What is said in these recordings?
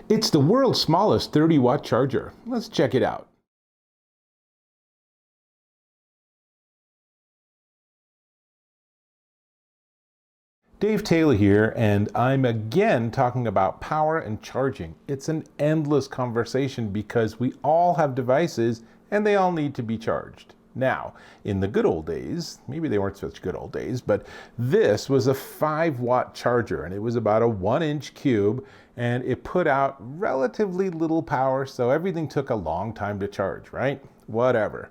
It's the world's smallest 30-watt charger. Let's check it out. Dave Taylor here, and I'm again talking about power and charging. It's an endless conversation because we all have devices and they all need to be charged. Now, in the good old days, maybe they weren't such good old days, but this was a 5-watt charger and it was about a 1-inch cube and it put out relatively little power, so everything took a long time to charge, right? Whatever.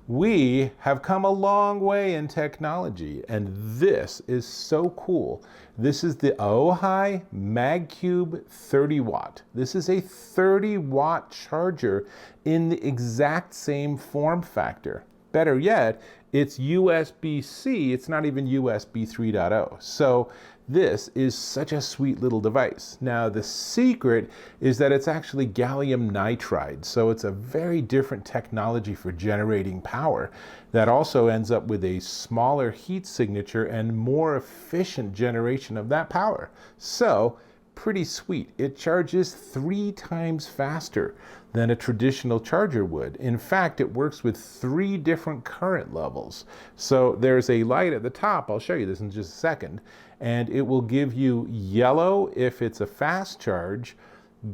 We have come a long way in technology, and this is so cool. This is the AOHI MagCube 30W. This is a 30-watt charger in the exact same form factor. Better yet, it's USB-C, it's not even USB 3.0. So this is such a sweet little device. Now the secret is that it's actually gallium nitride, so it's a very different technology for generating power that also ends up with a smaller heat signature and more efficient generation of that power. So pretty sweet. It charges 3 times faster than a traditional charger would. In fact, it works with 3 different current levels. So there's a light at the top, I'll show you this in just a second, and it will give you yellow if it's a fast charge,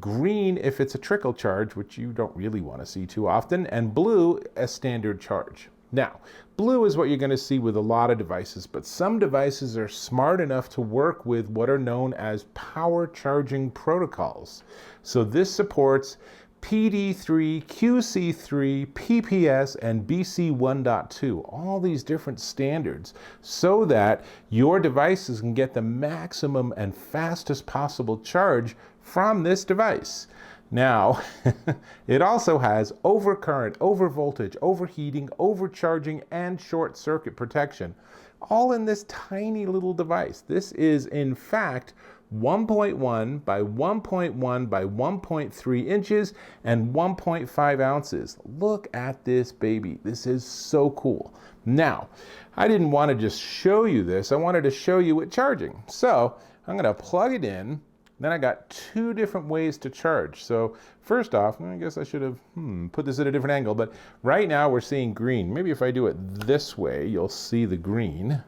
green if it's a trickle charge, which you don't really want to see too often, and blue a standard charge. Now, blue is what you're going to see with a lot of devices, but some devices are smart enough to work with what are known as power charging protocols. So this supports PD3, QC3, PPS, and BC 1.2, all these different standards, so that your devices can get the maximum and fastest possible charge from this device. Now, it also has overcurrent, overvoltage, overheating, overcharging, and short circuit protection, all in this tiny little device. This is, in fact, 1.1 by 1.1 by 1.3 inches and 1.5 ounces. Look at this baby. This is so cool. Now, I didn't want to just show you this. I wanted to show you it charging. So I'm going to plug it in. Then I got 2 different ways to charge. So first off, I guess I should have put this at a different angle, but right now we're seeing green. Maybe if I do it this way, you'll see the green.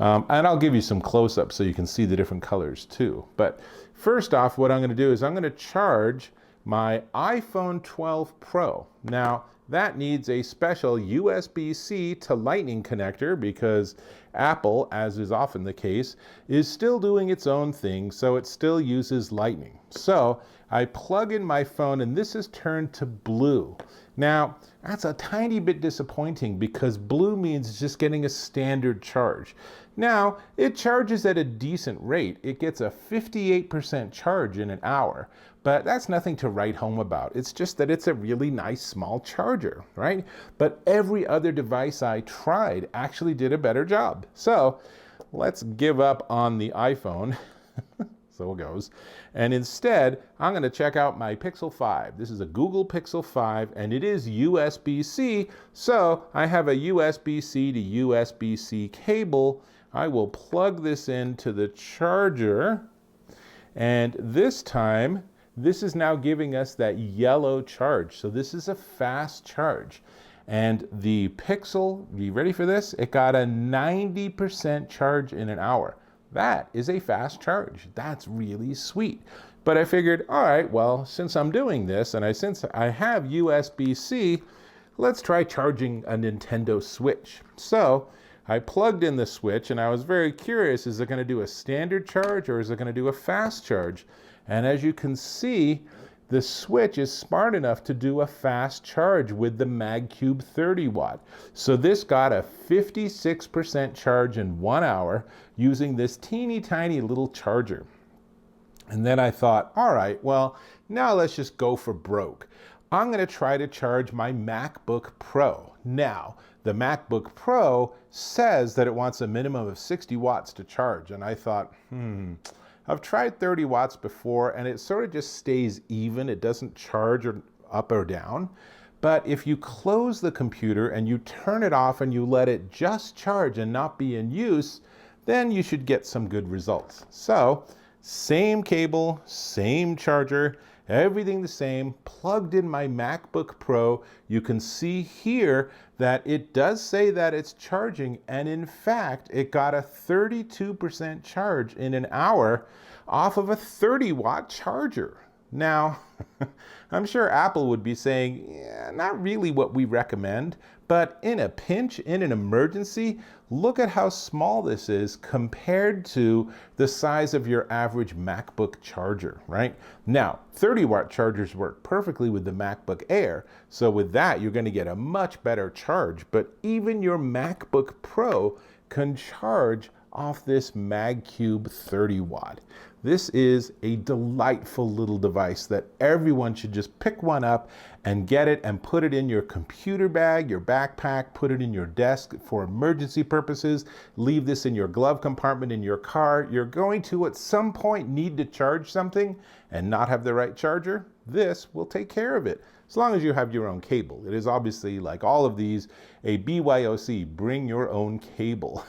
And I'll give you some close-ups so you can see the different colors too. But first off, what I'm going to do is I'm going to charge my iPhone 12 Pro. Now, that needs a special USB-C to Lightning connector because Apple, as is often the case, is still doing its own thing, so it still uses Lightning. So I plug in my phone and this is turned to blue. Now, that's a tiny bit disappointing because blue means just getting a standard charge. Now, it charges at a decent rate. It gets a 58% charge in an hour, but that's nothing to write home about. It's just that it's a really nice small charger, right? But every other device I tried actually did a better job. So let's give up on the iPhone. So it goes. And instead, I'm going to check out my Pixel 5. This is a Google Pixel 5, and it is USB-C. So I have a USB-C to USB-C cable. I will plug this into the charger. And this time, this is now giving us that yellow charge. So this is a fast charge. And the Pixel, you ready for this? It got a 90% charge in an hour. That is a fast charge. That's really sweet. But I figured, all right, well, since I'm doing this and since I have USB-C, let's try charging a Nintendo Switch. So I plugged in the Switch and I was very curious, is it going to do a standard charge or is it going to do a fast charge? And as you can see, the Switch is smart enough to do a fast charge with the MagCube 30W. So this got a 56% charge in 1 hour using this teeny tiny little charger. And then I thought, all right, well, now let's just go for broke. I'm going to try to charge my MacBook Pro. Now, the MacBook Pro says that it wants a minimum of 60 watts to charge. And I thought, I've tried 30 watts before and it sort of just stays even. It doesn't charge up or down. But if you close the computer and you turn it off and you let it just charge and not be in use, then you should get some good results. So Same cable, same charger, everything the same, plugged in my MacBook Pro. You can see here that it does say that it's charging, and in fact, it got a 32% charge in an hour off of a 30-watt charger. Now, I'm sure Apple would be saying, yeah, not really what we recommend, but in a pinch, in an emergency, look at how small this is compared to the size of your average MacBook charger, right? Now, 30-watt chargers work perfectly with the MacBook Air, so with that, you're going to get a much better charge, but even your MacBook Pro can charge off this MagCube 30-watt. This is a delightful little device that everyone should just pick one up and get it and put it in your computer bag, your backpack, put it in your desk for emergency purposes, leave this in your glove compartment in your car. You're going to at some point need to charge something and not have the right charger. This will take care of it, as long as you have your own cable. It is obviously, like all of these, a BYOC, bring your own cable.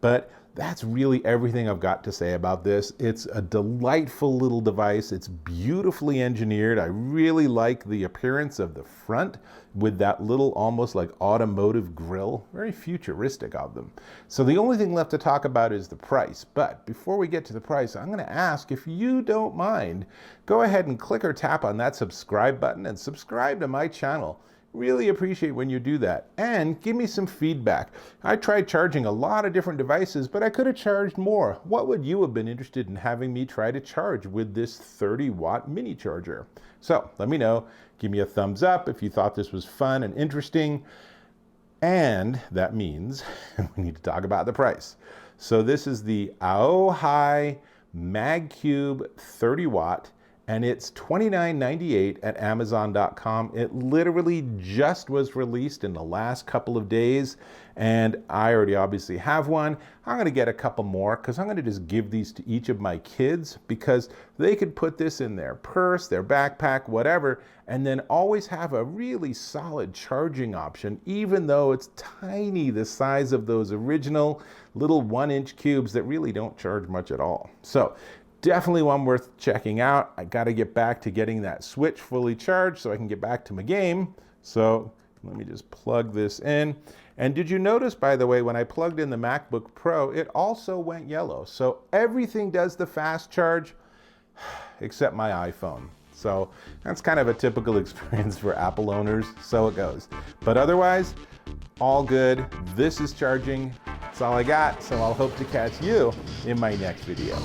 But that's really everything I've got to say about this. It's a delightful little device. It's beautifully engineered. I really like the appearance of the front with that little almost like automotive grille. Very futuristic of them. So the only thing left to talk about is the price. But before we get to the price, I'm going to ask, if you don't mind, go ahead and click or tap on that subscribe button and subscribe to my channel. Really appreciate when you do that, and give me some feedback. I tried charging a lot of different devices, but I could have charged more. What would you have been interested in having me try to charge with this 30-watt mini charger? So let me know. Give me a thumbs up if you thought this was fun and interesting. And that means we need to talk about the price. So this is the AOHI MagCube 30-watt. And it's $29.98 at Amazon.com. It literally just was released in the last couple of days, and I already obviously have one. I'm gonna get a couple more because I'm gonna just give these to each of my kids, because they could put this in their purse, their backpack, whatever, and then always have a really solid charging option, even though it's tiny, the size of those original little 1-inch cubes that really don't charge much at all. So definitely one worth checking out. I got to get back to getting that Switch fully charged so I can get back to my game. So let me just plug this in. And did you notice, by the way, when I plugged in the MacBook Pro, it also went yellow. So everything does the fast charge except my iPhone. So that's kind of a typical experience for Apple owners. So it goes. But otherwise, all good. This is charging. That's all I got. So I'll hope to catch you in my next video.